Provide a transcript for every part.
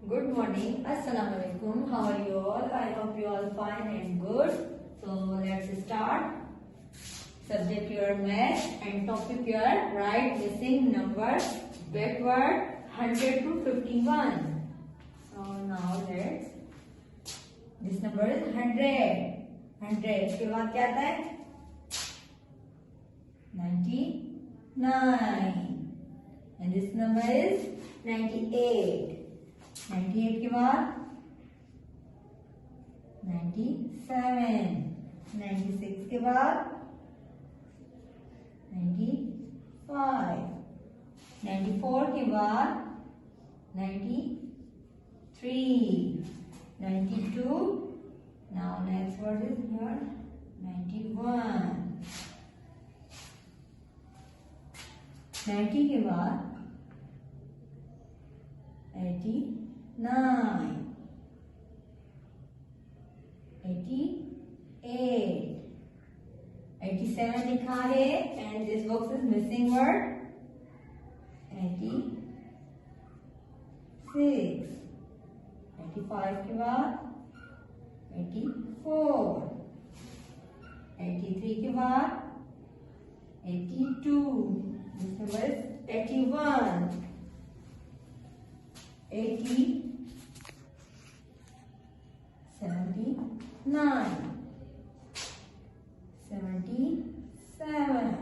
Good morning. Assalamu alaikum. How are you all? I hope you all fine and good. So let's start. Subject your math and topic your write missing numbers backward 100 to 51. So now let's. This number is 100. 100 के बाद क्या आता है? 99. And this number is 98. 98 के बाद 97. 96 के बाद 95. 94 के बाद 93. 92. Now next word is here 91. 90 के बाद 89. 88. 87 लिखा है and this box is missing word 86. 85 के बाद 84. 83 के बाद 82. This number is 81. 80. 79. 77.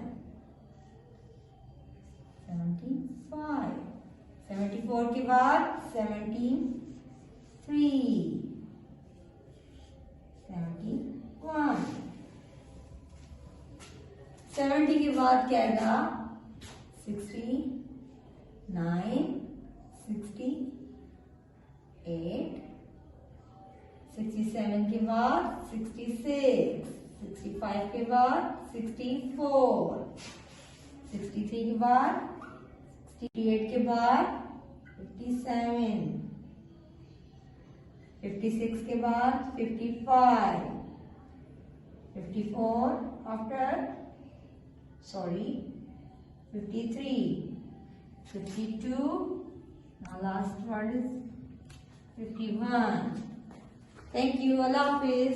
75. 74 के बाद 73. 71. 70 के बाद क्या आएगा? 69. 68. 67 के बाद 66. 65 के बाद 64. 63 के बाद 68 के बाद 57. 56 के बाद 55. 54 after 53. 52. Now last word is 51. Thank you. Allah Hafiz.